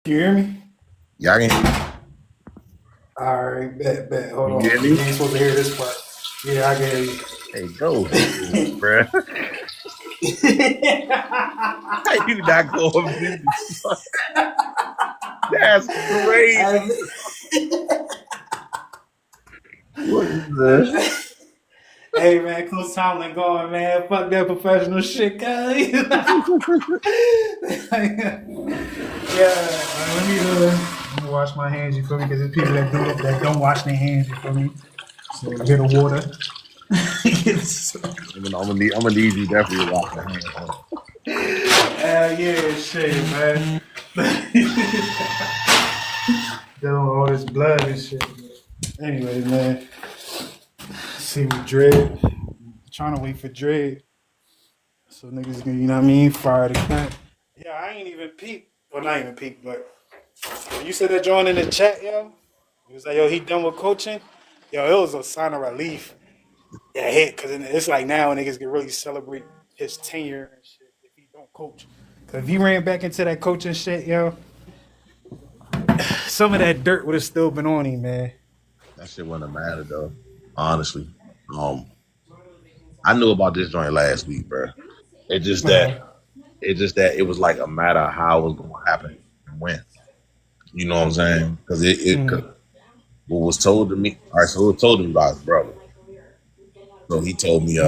You hear me? Yeah, I can. All right, bet. Hold on. You hear You me? ain't supposed to hear this part. Yeah, I can hear Hey, go, you. bruh. How you not going to this? That's crazy. What is this? Hey man, Coach Tomlin going, man. Fuck that professional shit, guys. Let me wash my hands. You feel me? Because there's people that do it that don't wash their hands. You feel me? So a bit of water. I'm gonna need you definitely to wash your hands. Yeah, shit, man. Doing all this blood and shit. Anyway, man. See with Dread. Trying to wait for Dread. So niggas gonna, you know what I mean, fire the cat. Yeah, I ain't even peep. Well, not even peep, but you said that joint in the chat, yo. It was like, yo, he done with coaching. Yo, it was a sign of relief. Yeah, hit, because it's like now niggas can really celebrate his tenure and shit if he don't coach. Because if he ran back into that coaching shit, yo, some of that dirt would have still been on him, man. That shit wouldn't have mattered though. Honestly, I knew about this joint last week, bro. It's just that it was like a matter of how it was going to happen and when. You know what I'm saying? Because what was told to me. All right, so it was told to me by his brother. So he told me,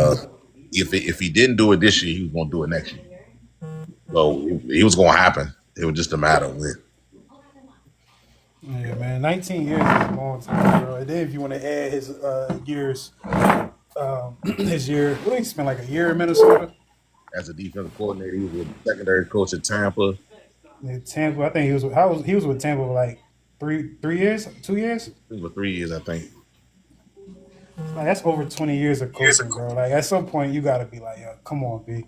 if he didn't do it this year, he was going to do it next year. So it was going to happen. It was just a matter of when. Yeah, man, 19 years is a long time, bro. And then if you want to add his years, his year, what did he spend like a year in Minnesota? As a defensive coordinator, he was a secondary coach at Tampa. In Tampa, I think he was with Tampa for like 3 years, 2 years. It was for 3 years, I think. Like that's over 20 years of coaching, bro. Like at some point you gotta be like, yo, come on, B.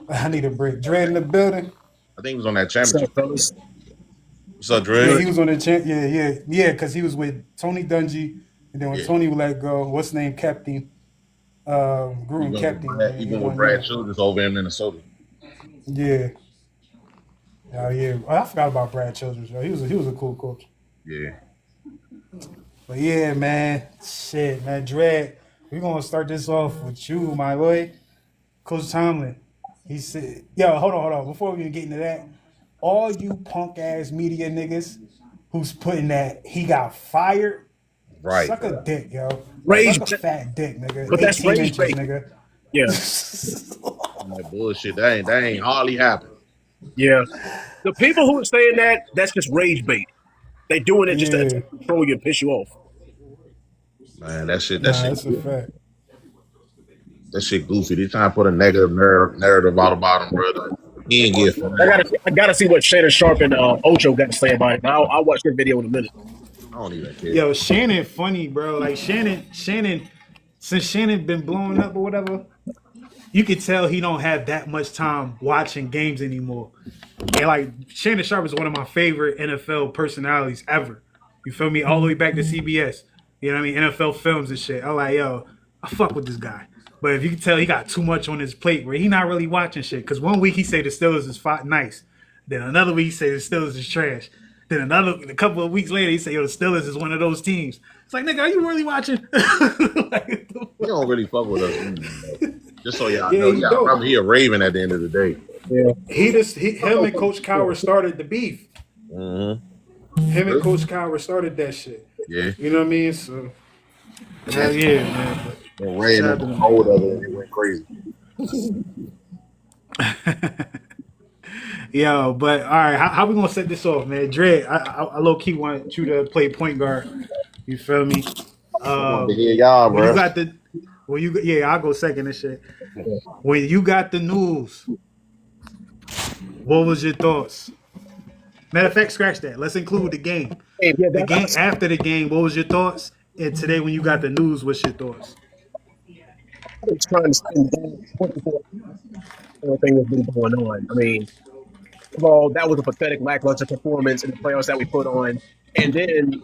I need a break. Dread in the building. I think he was on that championship. What's up, Yeah, Dread? he was on the champ. Yeah, because he was with Tony Dungy, and then when Tony was let go, what's his name kept him. Gruden kept him. He went with Brad Childress over in Minnesota. Yeah. Oh yeah. I forgot about Brad Childress, bro. He was a cool coach. Yeah. But yeah, man. Shit, man. Dread, we're gonna start this off with you, my boy. Coach Tomlin. He said, yo, hold on. Before we even get into that, all you punk ass media niggas who's putting that he got fired. Right. Suck a dick, yo. Rage, suck a fat dick, nigga. But that's rage inches, bait. nigga. Yeah. That bullshit. That ain't hardly happened. Yeah. The people who are saying that's just rage bait. They doing it just to control you and piss you off. Man, that shit. That's a fact. That shit goofy. They trying to put a negative narrative out about him, brother. He ain't get fired. I gotta see what Shannon Sharp and Ocho got to say about it. I'll watch their video in a minute. I don't even care. Yo, Shannon funny, bro. Like Shannon, since Shannon been blowing up or whatever, you could tell he don't have that much time watching games anymore. And like Shannon Sharp is one of my favorite NFL personalities ever. You feel me? All the way back to CBS. You know what I mean? NFL films and shit. I'm like, yo, I fuck with this guy. But if you can tell he got too much on his plate where he not really watching shit. Because one week he say the Steelers is nice. Then another week he say the Steelers is trash. Then a couple of weeks later he say, yo, the Steelers is one of those teams. It's like, nigga, are you really watching? Like, he don't really fuck with us. Just so y'all know, y'all probably he a Raven at the end of the day. Yeah. Him and Coach Cowher started the beef. Mm-hmm. Him and Coach Cowher started that shit. Yeah. You know what I mean? So, yeah, man. And Ray and the hold of it, and it went crazy. Yo, but all right, how we gonna set this off, man? Dread, I low key want you to play point guard. You feel me? Y'all, bro. I'll go second and shit. When you got the news, what was your thoughts? Matter of fact, scratch that. Let's include the game. The game after the game, what was your thoughts? And today, when you got the news, what's your thoughts? I was trying to spend everything that's been going on. I mean, first of all, that was a pathetic, lackluster performance in the playoffs that we put on. And then,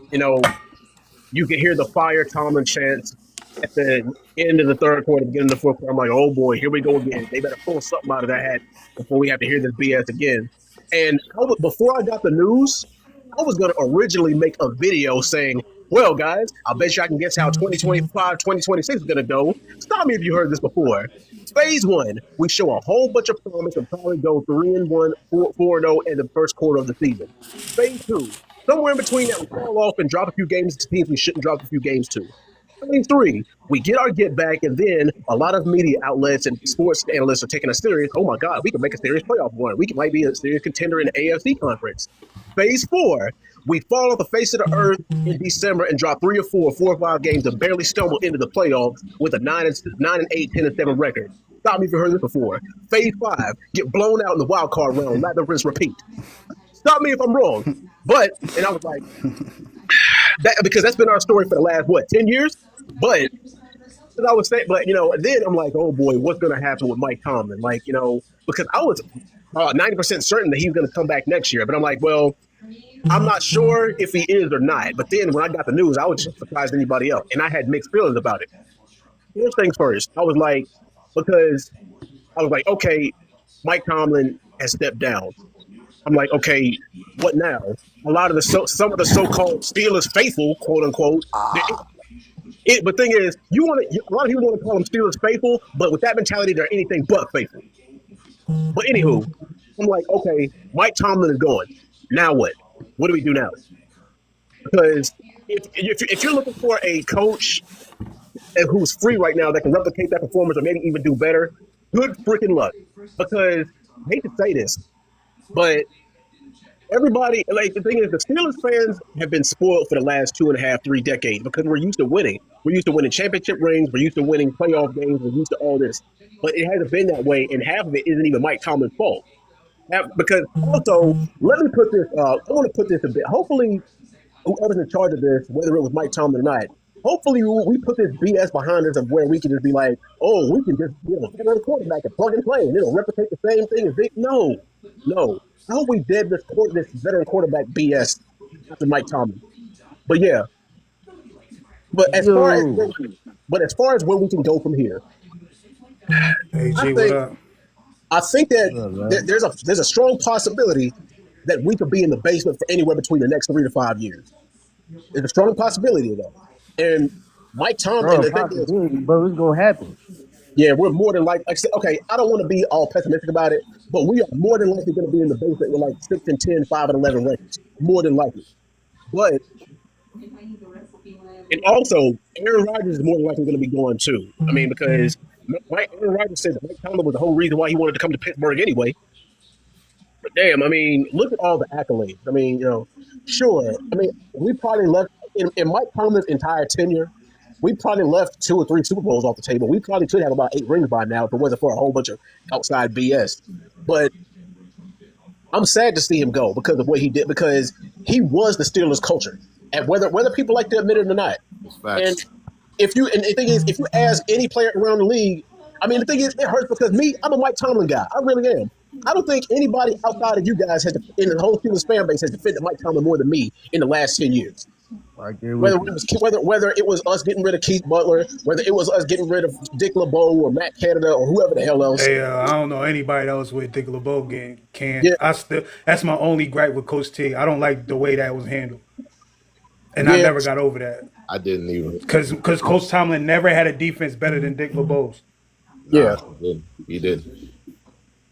you could hear the fire Tomlin chants at the end of the third quarter, beginning of the fourth quarter. I'm like, oh boy, here we go again. They better pull something out of that hat before we have to hear this BS again. And before I got the news, I was going to originally make a video saying, well, guys, I bet you I can guess how 2025, 2026 is going to go. Stop me if you heard this before. Phase 1, we show a whole bunch of promise and probably go 3-1, 4-0 in the first quarter of the season. Phase 2, somewhere in between that, we fall off and drop a few games to teams we shouldn't drop a few games to. Phase 3, we get our get back, and then a lot of media outlets and sports analysts are taking us serious. Oh my God, we can make a serious playoff run. We might be a serious contender in the AFC conference. Phase 4, we fall off the face of the earth in December and drop 3 or 4 or 5 games and barely stumble into the playoffs with a 9-8, 10-7 record. Stop me if you heard this before. Phase 5, get blown out in the wild card round. Let the rinse repeat. Stop me if I'm wrong. But, and I was like, because that's been our story for the last, 10 years? But, as I was saying, but, then I'm like, oh boy, what's going to happen with Mike Tomlin? Like, because I was 90% certain that he's going to come back next year. But I'm like, well, I'm not sure if he is or not. But then when I got the news, I was just surprised anybody else. And I had mixed feelings about it. First things first, I was like, okay, Mike Tomlin has stepped down. I'm like, okay, what now? A lot of some of the so-called Steelers faithful, quote unquote. But thing is, a lot of people want to call them Steelers faithful, but with that mentality, they're anything but faithful. But anywho, I'm like, okay, Mike Tomlin is gone. Now what? What do we do now? Because if you're looking for a coach who's free right now that can replicate that performance or maybe even do better, good freaking luck. Because I hate to say this, but everybody, like, the thing is, the Steelers fans have been spoiled for the last 2.5, 3 decades because we're used to winning. We're used to winning championship rings. We're used to winning playoff games. We're used to all this. But it hasn't been that way, and half of it isn't even Mike Tomlin's fault. Because also, let me put this, I want to put this a bit. Hopefully, whoever's in charge of this, whether it was Mike Tomlin or not, hopefully we put this BS behind us of where we can just be like, oh, we can just get another quarterback and plug and play and replicate the same thing as they. No. I hope we did this veteran quarterback BS after Mike Tomlin. But yeah. But as far as where we can go from here, Hey, G, what up? I think that there's a strong possibility that we could be in the basement for anywhere between the next 3 to 5 years. There's a strong possibility of that. And Mike Tomlin, but it's gonna happen. Yeah, we're more than likely. Okay, I don't want to be all pessimistic about it, but we are more than likely going to be in the basement with like 6-10, 5-11 records. More than likely. But and also, Aaron Rodgers is more than likely going to be going too. I mean, because Aaron Rodgers said that Mike Tomlin was the whole reason why he wanted to come to Pittsburgh anyway. But damn, I mean, look at all the accolades. I mean, sure. I mean, we probably left in Mike Tomlin's entire tenure. We probably left 2 or 3 Super Bowls off the table. We probably could have about 8 rings by now if it wasn't for a whole bunch of outside BS. But I'm sad to see him go because of what he did, because he was the Steelers culture. And whether people like to admit it or not. And the thing is, if you ask any player around the league, I mean, the thing is, it hurts because I'm a Mike Tomlin guy. I really am. I don't think anybody outside of you guys in the whole Steelers fan base has defended Mike Tomlin more than me in the last 10 years. Whether it was us getting rid of Keith Butler, whether it was us getting rid of Dick LeBeau or Matt Canada or whoever the hell else. Hey, I don't know anybody else with Dick LeBeau can. Yeah. That's my only gripe with Coach T. I don't like the way that was handled, and I never got over that. I didn't even because Coach Tomlin never had a defense better than Dick LeBeau's. Yeah, he did.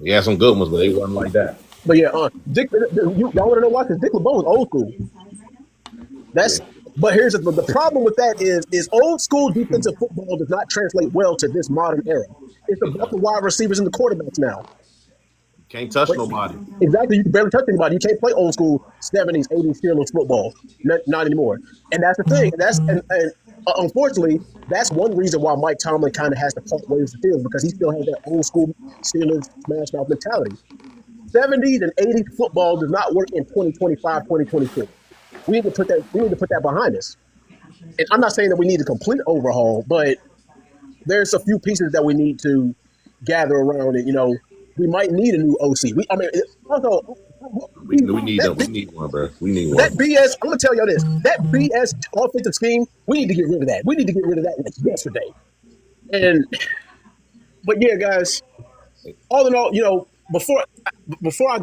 He had some good ones, but they wasn't like that. But yeah, Dick, y'all want to know why? Because Dick LeBeau was old school. But here's the problem with that is old school defensive football does not translate well to this modern era. It's about the wide receivers and the quarterbacks now. Can't touch nobody. Exactly, you can barely touch anybody. You can't play old school 70s, 80s Steelers football. Not anymore. And that's the thing. And unfortunately, that's one reason why Mike Tomlin kind of has to part ways with the Steelers, because he still has that old school Steelers smash mouth mentality. 70s and 80s football does not work in 2025, 2026. We need to put that behind us. And I'm not saying that we need a complete overhaul, but there's a few pieces that we need to gather around it. We might need a new OC. We need one, bro. We need one. That BS, I'm gonna tell y'all this. That BS offensive scheme, we need to get rid of that. We need to get rid of that like yesterday. But yeah, guys, all in all, before I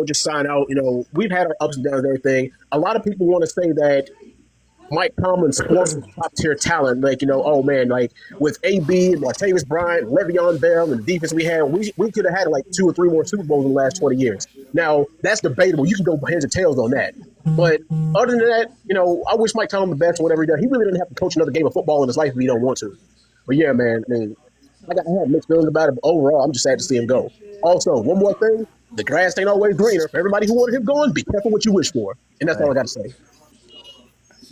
just sign out, we've had our ups and downs and everything. A lot of people want to say that Mike Tomlin squandered top tier talent. Like, oh man, like with AB, Martavis Bryant, Le'Veon Bell, and the defense we had, we could have had like 2 or 3 more Super Bowls in the last 20 years. Now, that's debatable. You can go heads or tails on that. But other than that, I wish Mike Tomlin the best or whatever he does. He really doesn't have to coach another game of football in his life if he don't want to. But yeah, man, I mean, I have mixed feelings about it, but overall, I'm just sad to see him go. Also, one more thing, the grass ain't always greener. For everybody who wanted him going, be careful what you wish for. And that's all I got to say.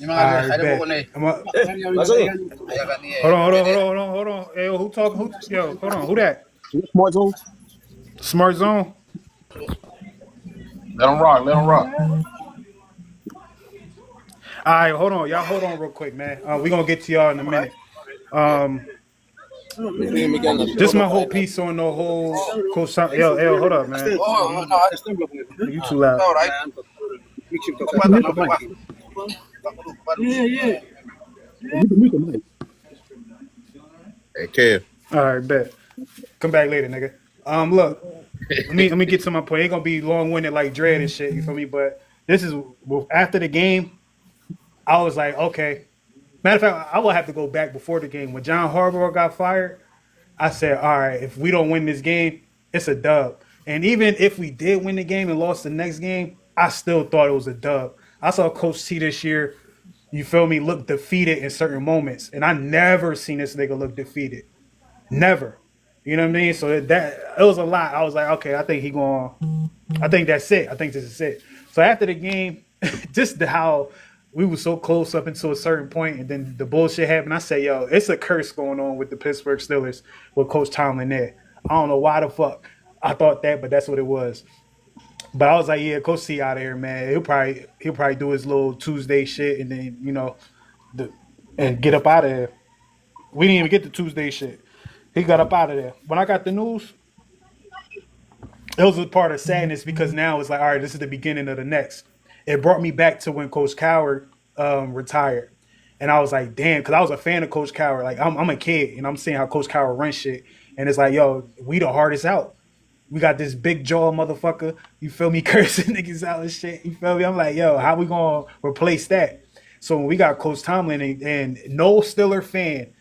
Hold on. Hey, who talking? Hold on. Who that? Smart zone. Smart zone. Let him rock. All right, hold on. Y'all hold on real quick, man. We're going to get to y'all in a minute. This my whole piece on the whole Coach Tomlin. Yo, hold up, man. You too loud. Yeah. Hey, Kev. All right, bet. Come back later, nigga. Look, let me get to my point. Ain't gonna be long winded like Dread and shit. You feel me? But this is after the game. I was like, okay. Matter of fact, I will have to go back before the game when John Harbaugh got fired. I said, all right, if we don't win this game, it's a dub. And even if we did win the game and lost the next game, I still thought it was a dub. I saw Coach T this year, you feel me, look defeated in certain moments. And I never seen this nigga look defeated. Never. You know what I mean? So it was a lot. I was like, okay, I think that's it. I think this is it. So after the game, just how we were so close up until a certain point, and then the bullshit happened. I say, yo, it's a curse going on with the Pittsburgh Steelers with Coach Tomlin there. I don't know why the fuck I thought that, but that's what it was. But I was like, yeah, Coach T out of here, man. He'll probably do his little Tuesday shit, and then and get up out of there. We didn't even get the Tuesday shit. He got up out of there. When I got the news, it was a part of sadness because now it's like, all right, this is the beginning of the next. It brought me back to when Coach Coward retired. And I was like, damn, because I was a fan of Coach Coward. Like, I'm a kid, and I'm seeing how Coach Coward runs shit. And it's like, yo, we the hardest out. We got this big jaw motherfucker, you feel me, cursing niggas out and shit. You feel me? I'm like, yo, how we going to replace that? So when we got Coach Tomlin and no Steeler fan,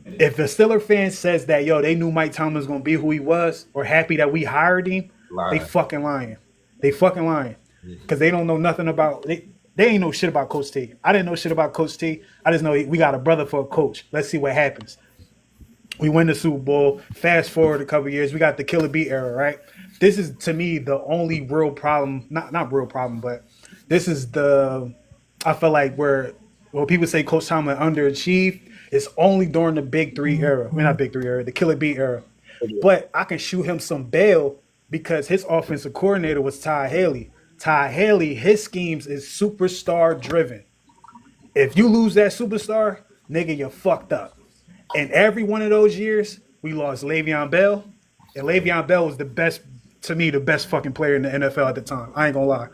if a Steeler fan says that, yo, they knew Mike Tomlin was going to be who he was or happy that we hired him, they fucking lying. They fucking lying because they don't know nothing about they ain't know shit about Coach T. I didn't know shit about Coach T. I just know we got a brother for a coach. Let's see what happens. We win the Super Bowl. Fast forward a couple years, we got the Killer Beat era, right? This is to me the only real problem, not real problem, but this is I feel like where people say Coach Tomlin underachieved, it's only during the Big Three era. I mean, not Big Three era, the Killer Beat era. But I can shoot him some bail because his offensive coordinator was Ty Haley. Ty Haley, his schemes is superstar driven. If you lose that superstar, nigga, you're fucked up. And every one of those years, we lost Le'Veon Bell. And Le'Veon Bell was the best fucking player in the NFL at the time. I ain't gonna lie.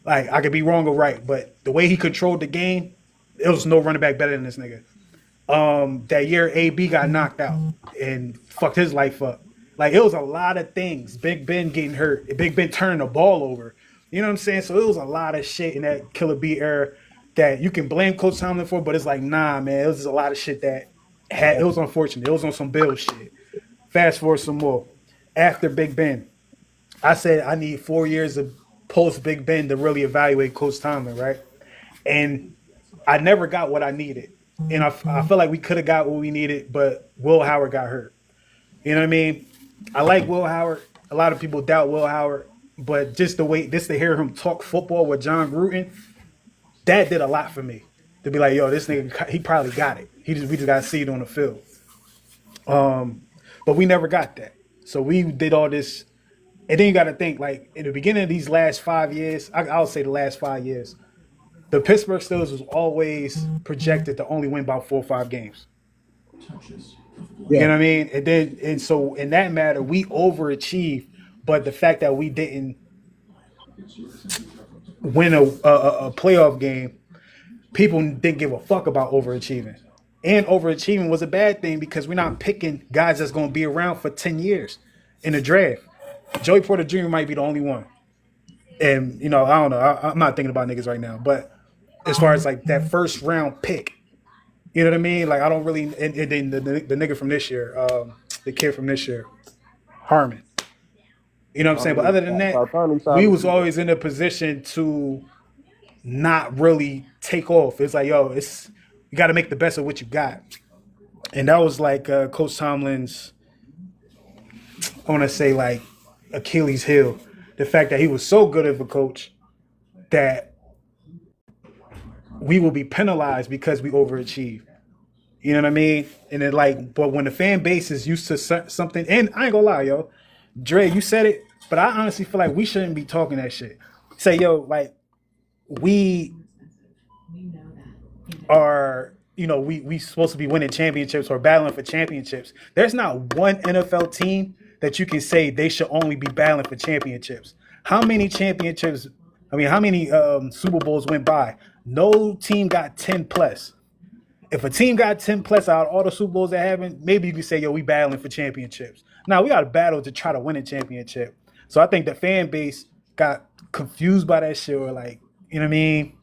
Like, I could be wrong or right, but the way he controlled the game, there was no running back better than this nigga. That year, AB got knocked out and fucked his life up. Like, it was a lot of things. Big Ben getting hurt. Big Ben turning the ball over. You know what I'm saying? So it was a lot of shit in that Killer B era that you can blame Coach Tomlin for, but it's like, nah, man. It was just a lot of shit that it was unfortunate. It was on some Bill shit. Fast forward some more. After Big Ben, I said I need 4 years of post Big Ben to really evaluate Coach Tomlin, right? And I never got what I needed. And I feel like we could have got what we needed, but Will Howard got hurt. You know what I mean? I like Will Howard. A lot of people doubt Will Howard, but just to hear him talk football with John Gruden, that did a lot for me. To be like, yo, this nigga, he probably got it. We just got to see it on the field. But we never got that. So we did all this. And then you got to think, like, in the beginning of these last 5 years, I'll say the last 5 years, the Pittsburgh Steelers was always projected to only win about 4 or 5 games. Yeah. You know what I mean? And so in that matter, we overachieved. But the fact that we didn't win a playoff game, people didn't give a fuck about overachieving. and overachieving was a bad thing because we're not picking guys that's going to be around for 10 years in the draft. Joey Porter Jr. might be the only one. And, you know, I don't know. I'm not thinking about niggas right now. But as far as like that first round pick, you know what I mean? Like, I don't really. And then the nigga from this year, the kid from this year, Harmon. You know what I'm saying? But other than that, we was always in a position to not really take off. It's like, yo, you got to make the best of what you got. And that was like Coach Tomlin's, I want to say, like, Achilles heel. The fact that he was so good of a coach that we will be penalized because we overachieve. You know what I mean? And then, like, but when the fan base is used to something, and I ain't gonna lie, yo, Dre, you said it, but I honestly feel like we shouldn't be talking that shit. Say, yo, like, we are, you know, we supposed to be winning championships or battling for championships. There's not one NFL team that you can say they should only be battling for championships. How many championships, I mean, how many Super Bowls went by? No team got 10 plus. If a team got 10 plus out of all the Super Bowls that happened, maybe you can say, yo, we battling for championships. Now, we got to battle to try to win a championship. So I think the fan base got confused by that shit, or like, you know what I mean?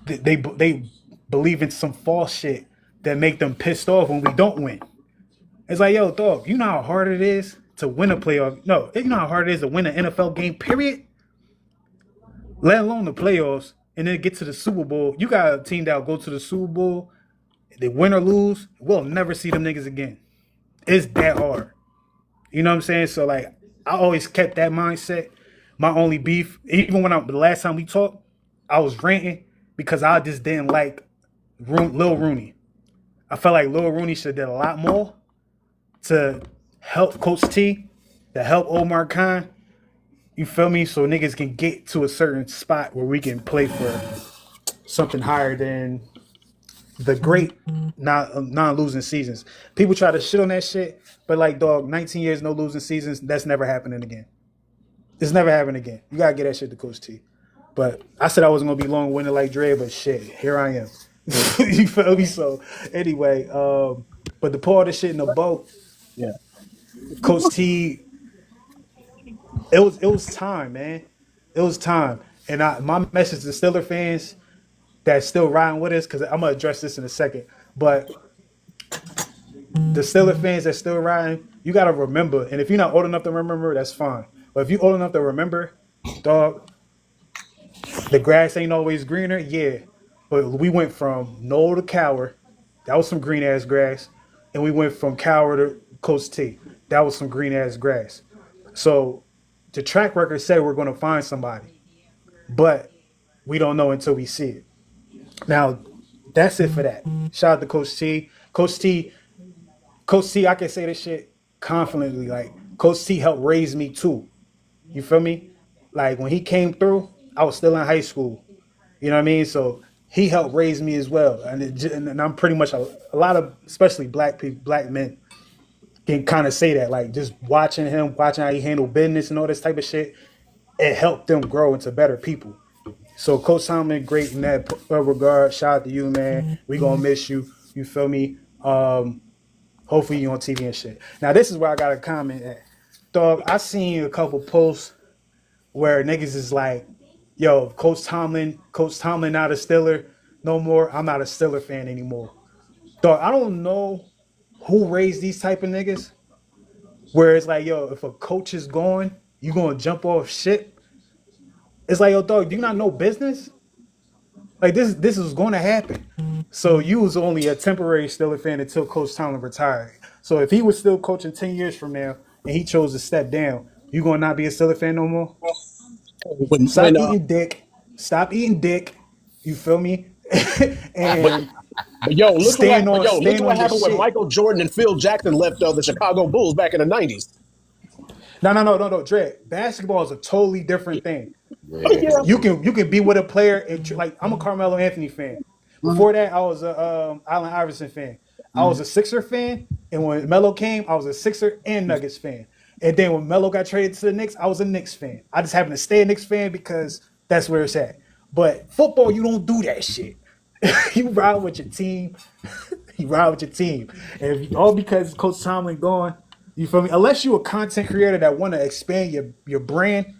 They believe in some false shit that make them pissed off when we don't win. It's like, yo, dog, you know how hard it is to win a playoff? No, you know how hard it is to win an NFL game, period? Let alone the playoffs, and then get to the Super Bowl. You got a team that will go to the Super Bowl, they win or lose, we'll never see them niggas again. It's that hard. You know what I'm saying? So, like, I always kept that mindset. My only beef, even when the last time we talked, I was ranting because I just didn't like Lil Rooney. I felt like Lil Rooney should have did a lot more to help Coach T, to help Omar Khan. You feel me? So niggas can get to a certain spot where we can play for something higher than the great non-losing seasons. People try to shit on that shit, but like, dog, 19 years, no losing seasons, that's never happening again. It's never happening again. You got to get that shit to Coach T. But I said I wasn't going to be long-winded like Dre, but shit, here I am. You feel me? So anyway, but to pour this shit in the boat, Yeah. Coach T, it was time, man. It was time. And my message to Steeler fans that's still riding with us, because I'm going to address this in a second, but the Steeler fans that's still riding, you got to remember, and if you're not old enough to remember, that's fine. But if you're old enough to remember, dog, the grass ain't always greener, yeah. But we went from Noel to Cower. That was some green-ass grass. And we went from Cower to Coach T. That was some green-ass grass. So the track record said we're going to find somebody. But we don't know until we see it. Now, that's it for that. Shout out to Coach T. Coach T, I can say this shit confidently. Like, Coach T helped raise me too. You feel me? Like, when he came through, I was still in high school. You know what I mean? So he helped raise me as well. And I'm pretty much a lot of, especially black people, black men, can kind of say that. Like, just watching him, watching how he handled business and all this type of shit, it helped them grow into better people. So Coach Tomlin, great in that regard. Shout out to you, man. We gonna miss you. You feel me? Hopefully you on TV and shit. Now this is where I got a comment at. Dog, I seen a couple posts where niggas is like, yo, Coach Tomlin not a Steeler no more. I'm not a Steeler fan anymore. Dog, I don't know who raised these type of niggas. Where it's like, yo, if a coach is gone, you gonna jump off shit. It's like, yo, dog, do you not know business? Like, this is going to happen. So you was only a temporary Steeler fan until Coach Tomlin retired. So if he was still coaching 10 years from now and he chose to step down, you going to not be a Steeler fan no more? Stop eating dick. You feel me? And but yo, look what happened when Michael Jordan and Phil Jackson left the Chicago Bulls back in the 90s. No, Dre. Basketball is a totally different thing. Yeah. You can be with a player and, like, I'm a Carmelo Anthony fan. Before that, I was a Allen Iverson fan. I was a Sixer fan, and when Melo came, I was a Sixer and Nuggets fan. And then when Melo got traded to the Knicks, I was a Knicks fan. I just happened to stay a Knicks fan because that's where it's at. But football, you don't do that shit. You ride with your team. You ride with your team. And if, all because Coach Tomlin gone, you feel me? Unless you a content creator that want to expand your brand,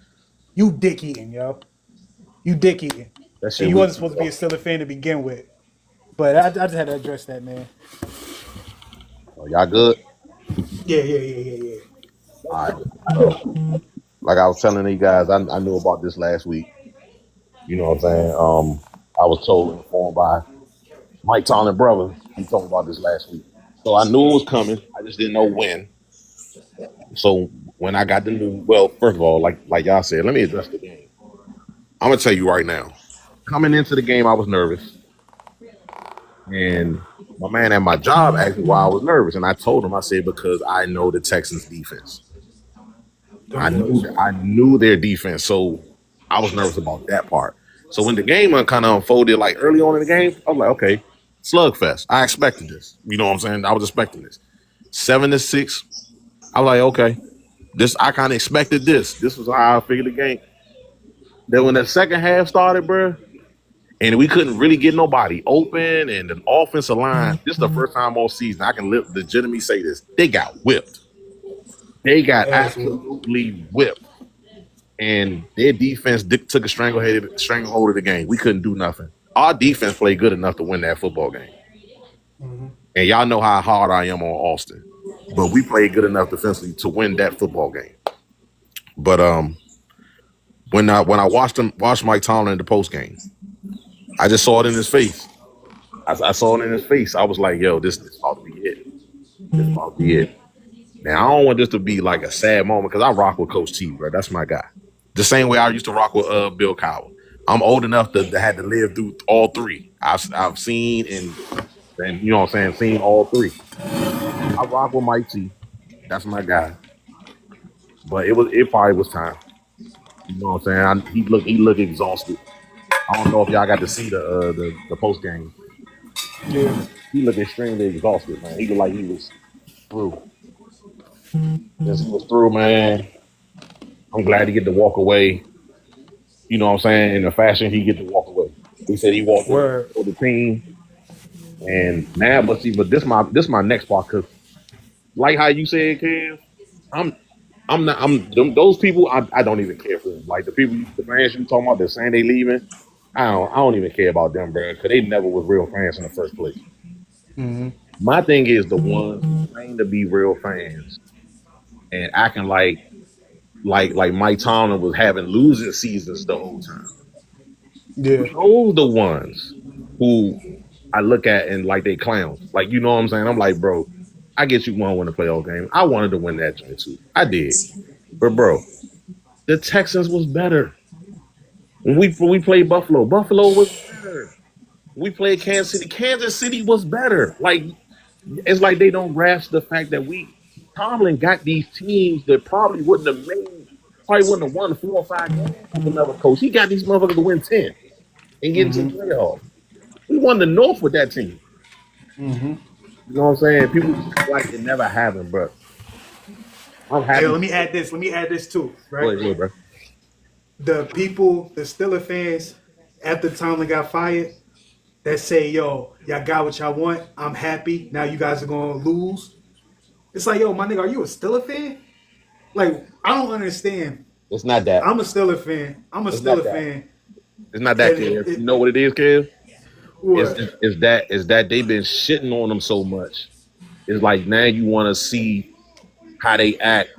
you dick eating, yo. You dick eating. That And shit you weak. wasn't supposed to be a Steelers fan to begin with. But I just had to address that, man. Oh, y'all good? Yeah. All right. Like I was telling you guys, I knew about this last week. You know what I'm saying? I was told and informed by Mike Tomlin brother. He told me about this last week. So I knew it was coming. I just didn't know when. So when I got the news, well, first of all, like y'all said, let me address the game. I'm gonna tell you right now. Coming into the game, I was nervous. And my man at my job asked me why I was nervous. And I told him, I said, because I know the Texans defense. I knew their defense, so I was nervous about that part. So when the game kind of unfolded, like early on in the game, I was like, okay, slugfest. I expected this. You know what I'm saying? I was expecting this. 7-6. I was like, okay, this I kind of expected this. This was how I figured the game. Then when the second half started, bro, and we couldn't really get nobody open, and the offensive line, this is the first time all season I can legitimately say this. They got whipped. They got absolutely whipped. And their defense took a stranglehold of the game. We couldn't do nothing. Our defense played good enough to win that football game. Mm-hmm. And y'all know how hard I am on Austin. But we played good enough defensively to win that football game. But when I watched Mike Tomlin in the post game, I just saw it in his face. I saw it in his face. I was like, yo, this is about to be it. This is about to be it. Now, I don't want this to be like a sad moment because I rock with Coach T, bro. That's my guy. The same way I used to rock with Bill Cowher. I'm old enough to have to live through all three. I've seen and you know what I'm saying, seen all three. I rock with Mike T. That's my guy. But it probably was time. You know what I'm saying? He looked exhausted. I don't know if y'all got to see the post game. Yeah. He looked extremely exhausted, man. He looked like he was through. Yes, he was through, man. I'm glad he get to walk away. You know what I'm saying? In the fashion he get to walk away. He said he walked away for the team. And now, but this my next part, because like how you said, Kev, those people I don't even care for them. Like the fans you talking about, they're saying they leaving. I don't even care about them, bro, because they never was real fans in the first place. Mm-hmm. My thing is the ones who claim to be real fans and acting like Mike Tomlin was having losing seasons the whole time. Yeah, those the ones who I look at and like they clowns. Like, you know what I'm saying? I'm like, bro, I get you want to win a playoff game. I wanted to win that joint too. I did, but bro, the Texans was better. When we played Buffalo was better. We played Kansas City was better. Like, it's like they don't grasp the fact that Tomlin got these teams that probably wouldn't have won 4 or 5 games with another coach. He got these motherfuckers to win 10 and get into the playoffs. We won the North with that team. Mm-hmm. You know what I'm saying? People like it never happened, bro. I'm happy. Hey, let me add this too, right? Go ahead, bro. The Steelers fans, after Tomlin got fired, that say, yo, y'all got what y'all want. I'm happy. Now you guys are going to lose. It's like, yo, my nigga, are you a Steelers fan? Like, I don't understand. It's not that. I'm a Steelers fan. Fan. It's not that, Kev. You know what it is, Kev? Is that they've been shitting on them so much. It's like now you want to see how they act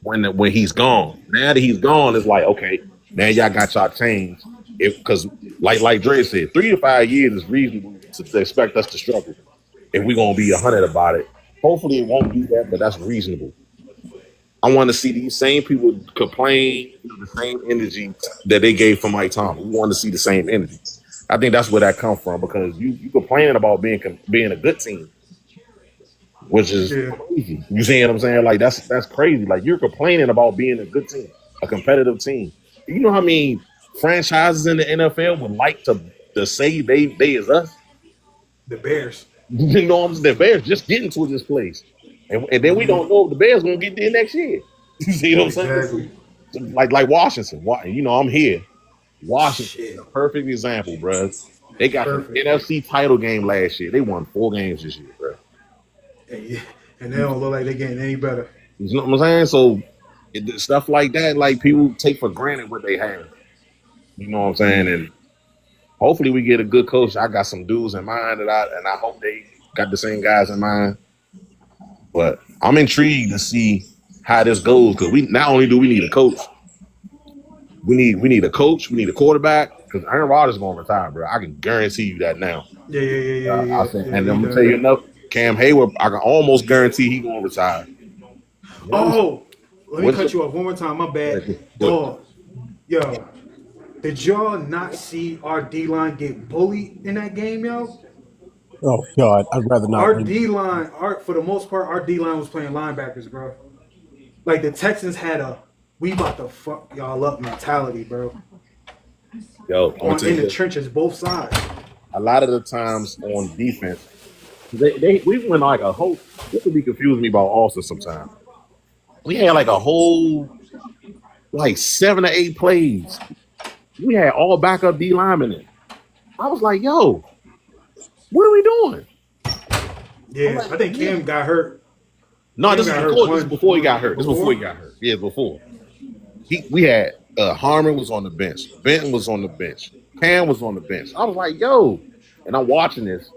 when he's gone. Now that he's gone, it's like, okay, now y'all got y'all changed. Because like Dre said, 3 to 5 years is reasonable to expect us to struggle. If we're gonna be 100 about it, hopefully it won't be that, but that's reasonable. I want to see these same people complain, the same energy that they gave for Mike Tomlin. We want to see the same energy. I think that's where that comes from, because you complaining about being a good team, which is crazy. You see what I'm saying? Like that's crazy. Like you're complaining about being a good team, a competitive team. You know how many franchises in the NFL would like to say they is us? The Bears. You know what I'm saying? The Bears just getting to this place. And then we don't know if the Bears gonna get there next year. You see what I'm saying? Like Washington. You know, I'm here. Washington, a perfect example, bro. They got the Perfect. NFC title game last year. They won 4 games this year, bro. And they don't look like they're getting any better. You know what I'm saying? So stuff like that, like people take for granted what they have. You know what I'm saying? And hopefully we get a good coach. I got some dudes in mind and I hope they got the same guys in mind. But I'm intrigued to see how this goes because we not only do we need a coach, we need a coach, we need a quarterback because Aaron Rodgers is going to retire, bro. I can guarantee you that now. Yeah. I think, and I'm gonna tell you enough. Cam Hayward, I can almost guarantee he's going to retire. Oh, let me cut you off one more time. My bad. Dog. Yo, did y'all not see our D-line get bullied in that game, yo? Oh God, I'd rather not. Our D-line, for the most part, our D-line was playing linebackers, bro. Like the Texans had a "we about to fuck y'all up" mentality, bro. Yo, In the trenches, both sides. A lot of the times on defense, we went like a whole. This would be confusing me about Austin sometimes. We had like a whole 7 to 8 plays. We had all backup D linemen in. I was like, yo, what are we doing? Yeah, I think Cam got hurt. No, this is before he got hurt. This is before he got hurt. Yeah, before. We had Harmon was on the bench. Benton was on the bench. Cam was on the bench. I was like, yo. And I'm watching this.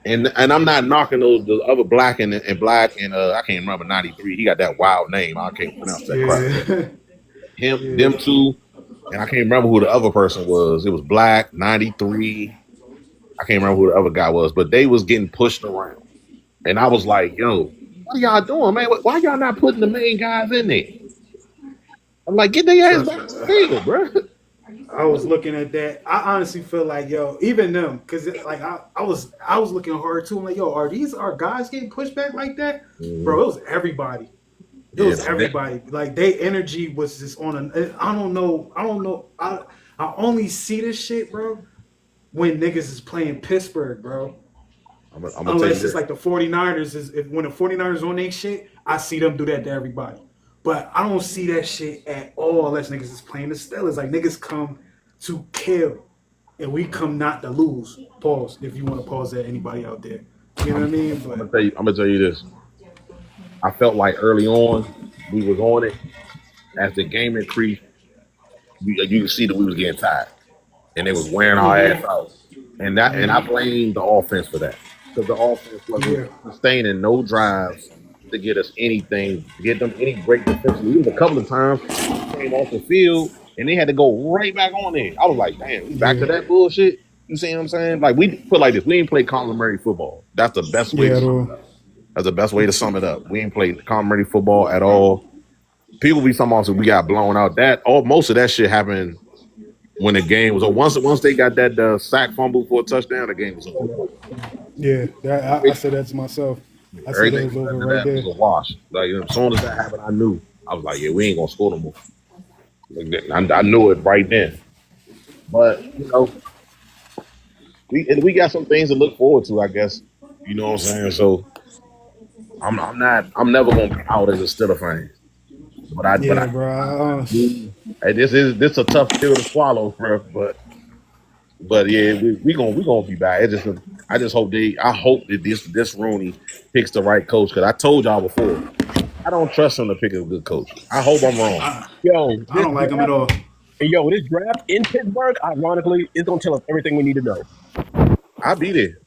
And I'm not knocking the other black and I can't remember 93. He got that wild name. I can't pronounce that crap. Them two, and I can't remember who the other person was. It was black, 93. I can't remember who the other guy was, but they was getting pushed around. And I was like, yo, what are y'all doing, man? Why y'all not putting the main guys in there? I'm like, get their ass back to the field, bro. I was looking at that. I honestly feel like, yo, even them, because like I was looking hard too. I'm like, yo, are these our guys getting pushed back like that? Mm-hmm. Bro, it was everybody. It was everybody. Like their energy was just on I don't know. I only see this shit, bro, when niggas is playing Pittsburgh, bro. Unless it's like the 49ers when the 49ers on their shit, I see them do that to everybody. But I don't see that shit at all unless niggas is playing the Steelers. Like niggas come to kill and we come not to lose. Pause. If you want to pause that, anybody out there. You know what I mean? But I'm gonna tell you this. I felt like early on we was on it. As the game increased, you can see that we was getting tired. And they was wearing our ass out. And I blame the offense for that. Because the offense wasn't sustaining no drives to get us anything, to get them any break defensively. Even a couple of times came off the field and they had to go right back on there. I was like, damn, we back to that bullshit. You see what I'm saying? Like we put like this. We ain't play complimentary football. That's the best way to sum it up. That's the best way to sum it up. We ain't played complimentary football at all. People be talking about we got blown out. Most of that shit happened when the game was over. Once they got that sack fumble for a touchdown, the game was over. Yeah, I said that to myself. I said that was over right there. Was a wash. Like as soon as that happened, I knew. I was like, yeah, we ain't gonna score no more. I knew it right then. But you know, we got some things to look forward to, I guess. You know what I'm saying? So I'm never gonna be out as a Steelers fan. Bro. This is a tough pill to swallow, bro. But yeah, we gonna be back. I just hope that this Rooney picks the right coach because I told y'all before I don't trust him to pick a good coach. I hope I'm wrong. I don't like him at all. And this draft in Pittsburgh, ironically, is gonna tell us everything we need to know. I'll be there.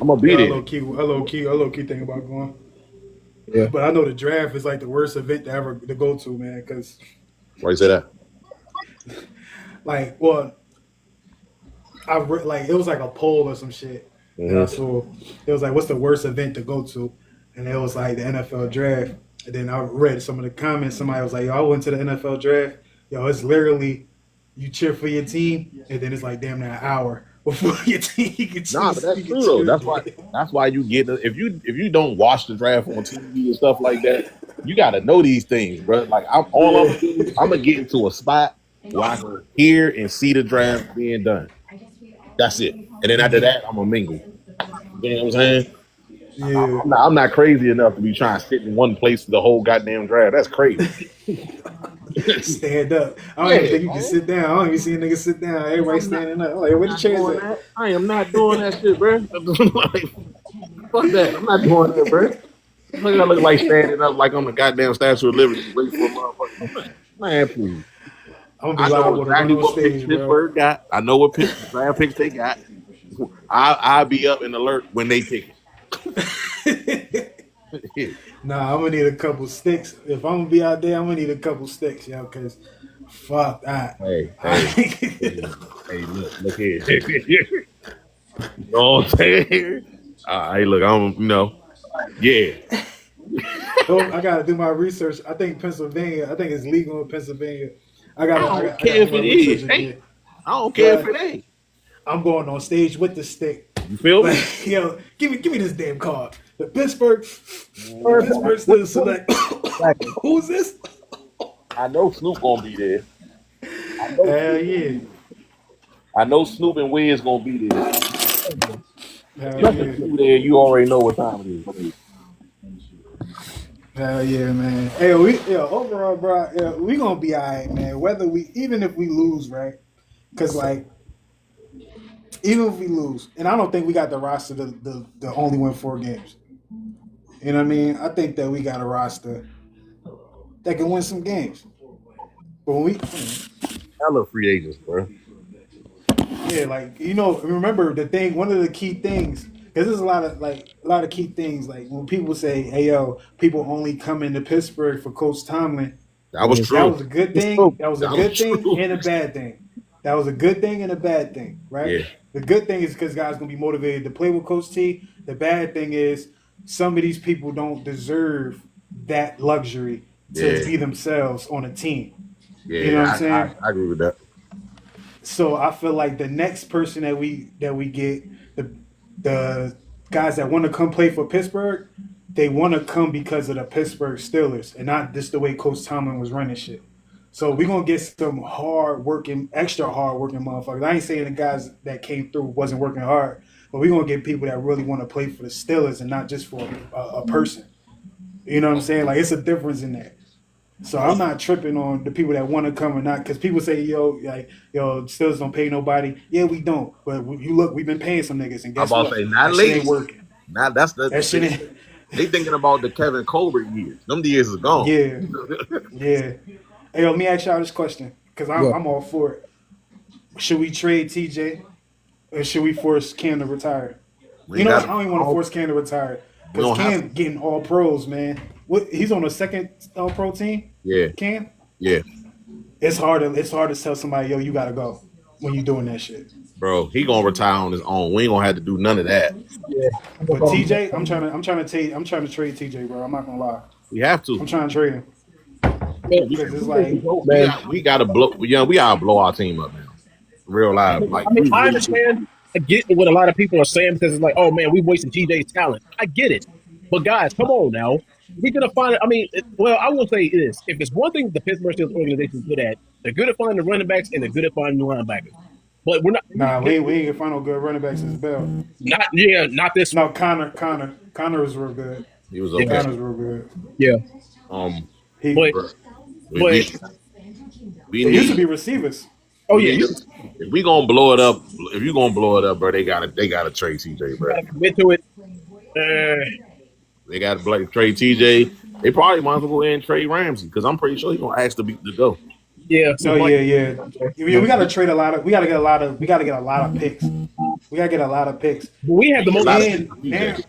I'm gonna be there. I low key think about going. Yeah. But I know the draft is like the worst event to go to, man. Because why you say that? Like, well, it was like a poll or some shit. Mm-hmm. And I saw it was like, what's the worst event to go to? And it was like the NFL draft. And then I read some of the comments. Somebody was like, yo, I went to the NFL draft. Yo, it's literally you cheer for your team, and then it's like damn near an hour before your team gets. Nah, but that's true though. That's why you get if you don't watch the draft on TV and stuff like that, you got to know these things, bro. Like I'm gonna get into a spot where I can hear and see the draft being done. That's it. And then after that, I'm gonna mingle. You know what I'm saying? Yeah. I'm not crazy enough to be trying to sit in one place for the whole goddamn draft. That's crazy. Stand up. I don't even think you can sit down. I don't even see a nigga sit down. Everybody standing up. Oh, hey, where the chairs at? I am not doing that shit, bro. Like, fuck that. I'm not doing that, bro. I look like standing up like I'm the goddamn Statue of Liberty waiting for a motherfucker. Man, please. I'm gonna I be know live with a run exactly on what pick stage, bro. Pittsburgh got. I know what draft picks they got. I'll be up and alert when they pick it. Nah, I'm gonna need a couple sticks. If I'm gonna be out there, I'm gonna need a couple sticks, yo, because fuck that. Hey, look here. You know what I'm saying? Hey, look, yeah. I gotta do my research. I think Pennsylvania. I think it's legal in Pennsylvania. I don't care if it is. I don't care if it ain't. I'm going on stage with the stick. You feel me? Like, yo, give me this damn card. The Pittsburgh Steelers select. Who's this? I know Snoop gonna be there. Hell yeah. I know Snoop and Wiz gonna be there. Hell yeah. There, you already know what time it is. Hell yeah, man. Hey, overall, bro, we gonna be alright, man. Even if we lose, right? Because like, even if we lose, and I don't think we got the roster to only win 4 games. You know what I mean? I think that we got a roster that can win some games. But when hella free agents, bro. Yeah, like remember the thing. One of the key things, because there's a lot of key things. Like when people say, "Hey, yo, people only come into Pittsburgh for Coach Tomlin." That was true. That was a good thing. That was a good thing and a bad thing. That was a good thing and a bad thing, right? Yeah. The good thing is because guys gonna be motivated to play with Coach T. The bad thing is some of these people don't deserve that luxury to be themselves on a team. Yeah, you know what I'm saying? I agree with that. So I feel like the next person that we get, the guys that want to come play for Pittsburgh, they want to come because of the Pittsburgh Steelers and not just the way Coach Tomlin was running shit. So we're gonna get some extra hard working motherfuckers. I ain't saying the guys that came through wasn't working hard, but we're gonna get people that really want to play for the Steelers and not just for a person. You know what I'm saying? Like it's a difference in that. So I'm not tripping on the people that want to come or not, because people say, Steelers don't pay nobody. Yeah, we don't. But you look, we've been paying some niggas, and guess what? Not that shit ain't working. Now that's that shit ain't. They thinking about the Kevin Colbert years. Them years is gone. Yeah, yeah. Hey, let me ask y'all this question, because I'm all for it. Should we trade TJ, or should we force Cam to retire? I don't even want to force Cam to retire, because Cam getting all pros, man. He's on a second pro team. Yeah, Cam. Yeah, it's hard to tell somebody, yo, you gotta go when you doing that shit. Bro, he gonna retire on his own. We ain't gonna have to do none of that. Yeah, but TJ, I'm trying to trade TJ, bro. I'm not gonna lie. We have to. I'm trying to trade him. Because it's like we gotta blow. We gotta blow our team up, man. Real live. Like I understand. I get what a lot of people are saying, because it's like, oh man, we wasted TJ's talent. I get it, but guys, come on now. We're gonna find it. I mean, I will say this: if there's one thing the Pittsburgh Steelers organization is good at, they're good at finding the running backs and they're good at finding the linebackers. But we're not. Nah, we ain't gonna find no good running backs since Bell. Not this. No, Connor was real good. He was okay. Connor's real good. Yeah. They used to be receivers. Oh yeah. If we gonna blow it up, bro, they gotta trade TJ, bro. Commit to it. They got to trade TJ. They probably might as well go ahead and trade Ramsey, because I'm pretty sure he's gonna ask to go. Yeah. So yeah. We gotta trade a lot of. We gotta get a lot of picks. We gotta get a lot of picks. We have the most.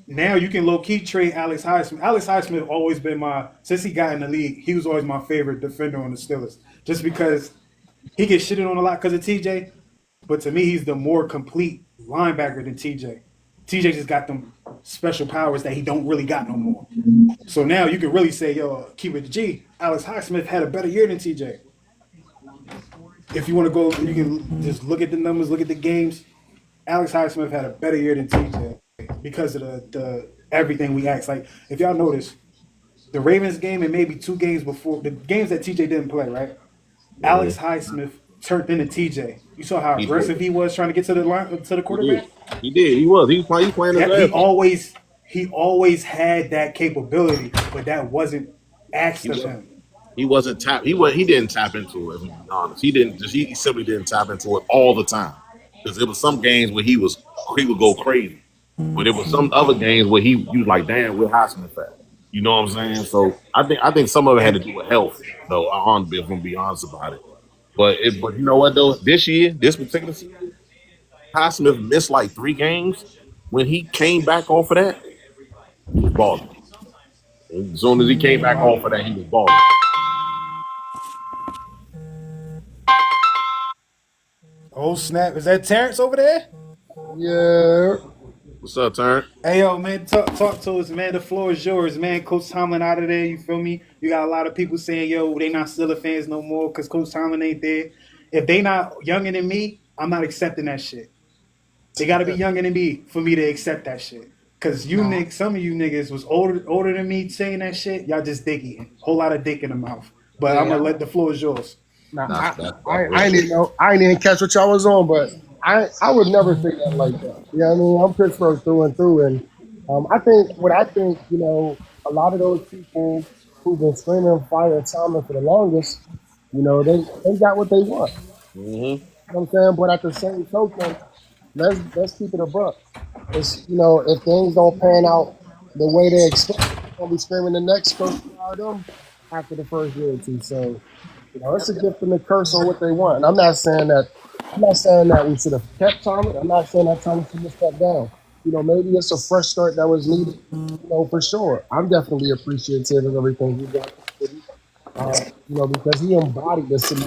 Now you can low key trade Alex Highsmith. Alex Highsmith always been since he got in the league, he was always my favorite defender on the Steelers, just because he gets shitted on a lot because of TJ. But to me, he's the more complete linebacker than TJ. TJ just got them special powers that he don't really got no more. So now you can really say, yo, keep it G. Alex Highsmith had a better year than TJ. If you want to go, you can just look at the numbers, look at the games. Alex Highsmith had a better year than TJ because of the everything we asked. Like, if y'all notice, the Ravens game and maybe 2 games before, the games that TJ didn't play, right? Yeah. Alex Highsmith turned into TJ. You saw how aggressive he was trying to get to the quarterback? He did. He was. He was playing his He always had that capability, but that wasn't asked of him. He wasn't tap. He didn't tap into it. To be honest, he didn't. He simply didn't tap into it all the time because there was some games where he would go crazy, but there was some other games where he was like, damn, we're Highsmith at. You know what I'm saying? So I think some of it had to do with health, though. I'm gonna be honest about it. But you know what though? This particular season, Highsmith missed like 3 games. When he came back off of that, he was balling. As soon as he came back off of that, he was balling. Oh snap! Is that Terrence over there? Yeah. What's up, Turn? Hey yo, man, talk to us, man. The floor is yours, man. Coach Tomlin out of there, you feel me? You got a lot of people saying, yo, they not Steelers fans no more because Coach Tomlin ain't there. If they not younger than me, I'm not accepting that shit. They got to be younger than me for me to accept that shit. Because niggas, some of you niggas was older than me saying that shit. Y'all just dick eating. Whole lot of dick in the mouth. But I'm going to let the floor is yours. I ain't even catch what y'all was on, but I would never think that like that. You know what I mean? I'm Pittsburgh through and through, and I think, you know, a lot of those people who've been screaming fire Tomlin for the longest, you know, they got what they want. Mm-hmm. You know what I'm saying? But at the same token, let's keep it a buck. It's, you know, if things don't pan out the way they expect, they're gonna be screaming the next coach fire them after the first year or two. So, you know, it's a gift and a curse on what they want. And I'm not saying that we should have kept Tomlin. I'm not saying that Tomlin should have stepped down. You know, maybe it's a fresh start that was needed, you know, for sure. I'm definitely appreciative of everything he got. You know, because he embodied the city.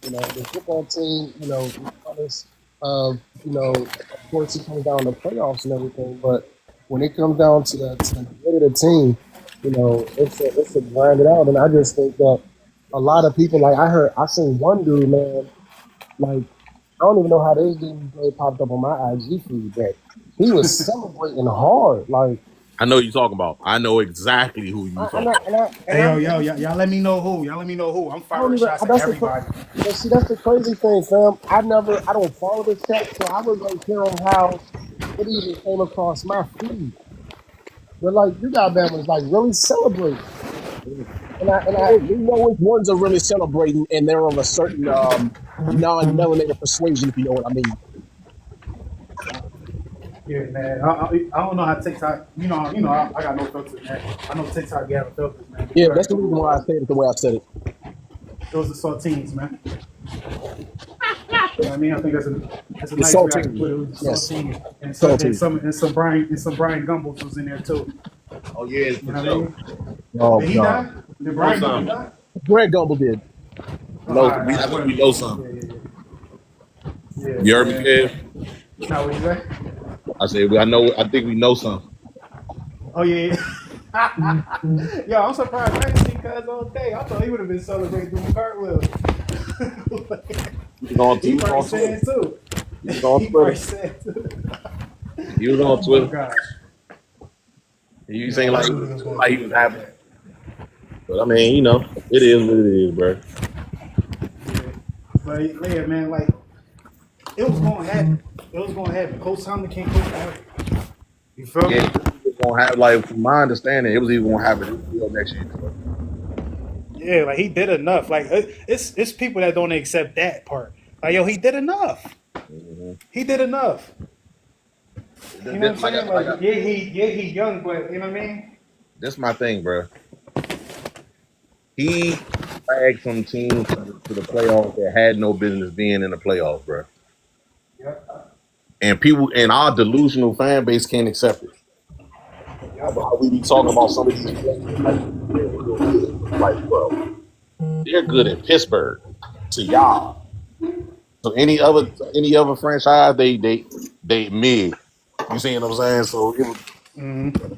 You know, the football team, you know, regardless of, you know, of course it comes down to playoffs and everything, but when it comes down to the good of the team, you know, it's a grind it out. And I just think that a lot of people, like I seen one dude, man, like, I don't even know how this dude popped up on my IG feed, but he was celebrating hard. Like, I know you talking about. I know exactly who you talking about. Hey, yo, y'all let me know who. Y'all let me know who. I'm firing shots at everybody. But see, that's the crazy thing, fam. I don't follow this cat, so I was like hearing how it even came across my feed. But like, you got Bama's like really celebrating. We know which ones are really celebrating, and they're of a certain non-melanated persuasion, if you know what I mean. Yeah, man. I don't know how TikTok. You know, I got no filters, man. I know TikTok got filters, man. Yeah, that's the reason why I said it the way I said it. Those are saltines, man. You know what I mean? I think that's a nice way I saltine. can put it. It was Yes. saltine. And Saltine. some Brian Gumbles was in there too. Oh yeah, You know what I mean? Oh, Did he die? Did Brian Gumble die? Greg Gumbel did. No, All we right. know something. Yeah. You heard me, Kev? Now what you say? I said, I think we know something. Oh yeah. Yo, I'm surprised I didn't see Cuz all day. I thought he would have been celebrating doing cartwheels. He was on He probably Twitter. saying too. He was on He probably Twitter. said too. He was on Oh my Twitter. gosh. He was saying like he was happy. But I mean, you know, it is what it is, bro. But yeah, man, like it was gonna happen. It was gonna happen. Coach Tomlin can't coach forever. You feel me? Yeah, it was gonna have, like, from my understanding, it was even gonna happen next year. Yeah, like he did enough. Like it's people that don't accept that part. Like yo, he did enough. Mm-hmm. He did enough. You know what I'm saying? Like he young, but you know what I mean? That's my thing, bro. He dragged some teams to the playoffs that had no business being in the playoffs, bro. Yep. And people and our delusional fan base can't accept it. How we be talking about some of these players, like, bro, they're good at Pittsburgh to y'all. So any other franchise, they mid. You see what I'm saying? So it was. Mm-hmm.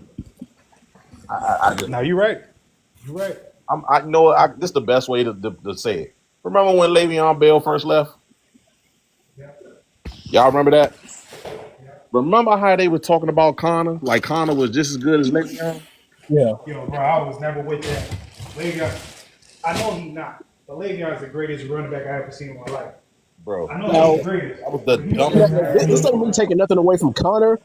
I just. No, you're right. You're right. I know this is the best way to say it. Remember when Le'Veon Bell first left? Y'all remember that? Remember how they were talking about Connor? Like Connor was just as good as Le'Veon? Yeah. Yo, bro, I was never with that. Le'Veon, I know he's not. But Le'Veon is the greatest running back I ever seen in my life. Bro, I know he's the greatest. that was the dumbest. This ain't me taking nothing away from Connor.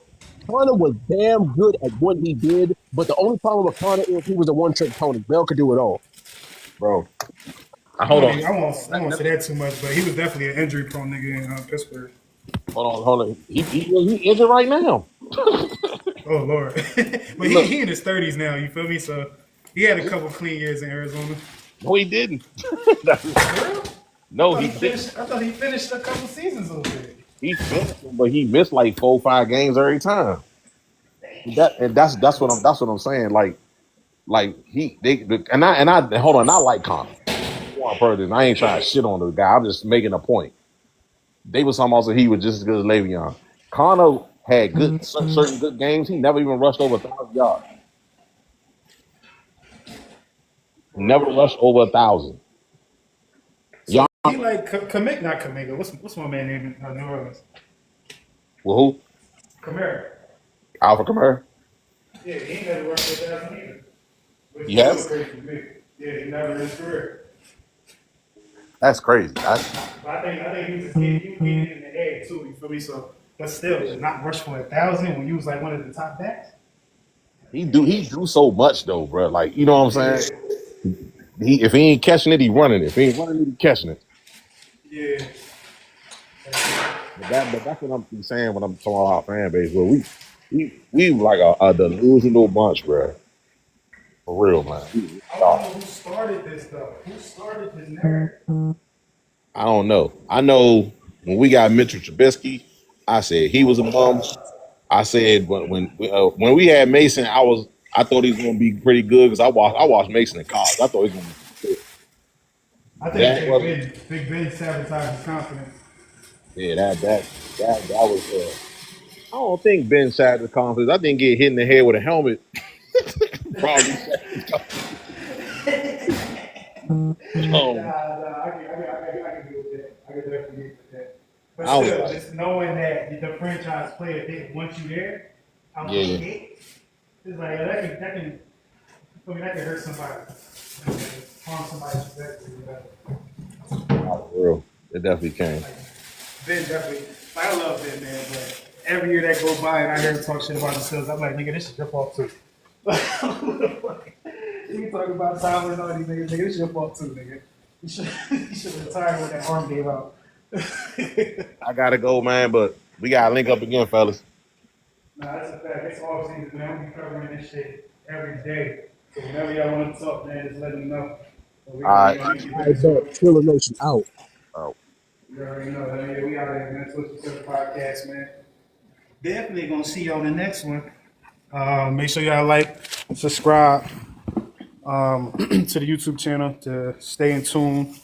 Connor was damn good at what he did, but the only problem with Connor is he was a one-trick pony. Bell could do it all. bro. I Hold on. won't say that too much, but he was definitely an injury prone nigga in Pittsburgh. Hold on. He injured right now. Oh Lord, but Look, he in his 30s now. You feel me? So he had a couple clean years in Arizona. no, he didn't. For real? No, he didn't. I thought he finished a couple seasons over there. He finished, but he missed like 4 or 5 games every time. That's what I'm saying. Like and I hold on. I like Connor. One person. I ain't trying to shit on the guy. I'm just making a point. They was talking about he was just as good as Le'Veon. Connor had certain good games. He never even rushed over 1,000 yards. Never rushed over 1,000. So Y'all, he like not Kamega. What's my man name in New Orleans? well, who? Kamara. Alpha Kamara. Yeah, he ain't never rushed for 1,000 either. Which is Yes, still crazy to me. Yeah, he never in his career. that's crazy. But I think he was getting in the head too. You feel me? So, but still, to not rush for 1,000 when you was like one of the top backs. He do so much though, bro. Like you know what I'm saying. Yeah, If he ain't catching it, he running it. If he ain't running it, he catching it. yeah. But that's what I'm saying when I'm talking about our fan base. Well, we like a delusional bunch, bro. For real, man. I want to know who started this though. Who started this narrative? I don't know. I know when we got Mitchell Trubisky, I said he was a bum. I said when we had Mason, I thought he was gonna be pretty good because I watched Mason in college. I thought he was gonna be good. I That was think Big Ben sabotaged his confidence. yeah. That was. I don't think Ben shattered his confidence. I think get hit in the head with a helmet. Probably. um, I can deal with that. I can definitely deal with that. But I was still, like, just knowing that the franchise player didn't want you there, I want yeah. to get. It's like that can hurt somebody. Harm somebody's trajectory. For real. It definitely can. Like, Ben definitely. Like, I love Ben, man, but every year that goes by and I hear him talk shit about themselves, I'm like, nigga, this is your fault too. You talk about Tomlin and all these niggas, nigga, this is your fault too, nigga. You should retire when that arm gave out. I gotta go, man, but we gotta link up again, fellas. Nah, that's a fact. It's all season, man. We be covering this shit every day. So whenever y'all want to talk, man, just let me know. All right. I bet Steelers Nation out. You already know. Yeah, we out there, man. Twitch podcast, man. Definitely gonna see y'all in the next one. Make sure y'all like, subscribe to the YouTube channel to stay in tune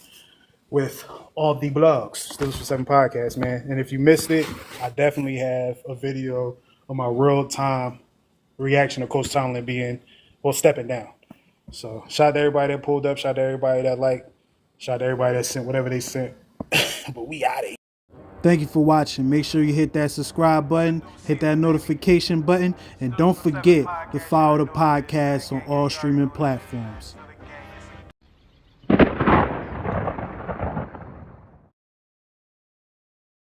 with all the blogs. Steelers for 7 podcast, man. And if you missed it, I definitely have a video of my real time reaction to Coach Tomlin stepping down. So shout out to everybody that pulled up, shout out to everybody that liked, shout out to everybody that sent whatever they sent. But we out of here. Thank you for watching. Make sure you hit that subscribe button, hit that notification button, and don't forget to follow the podcast on all streaming platforms.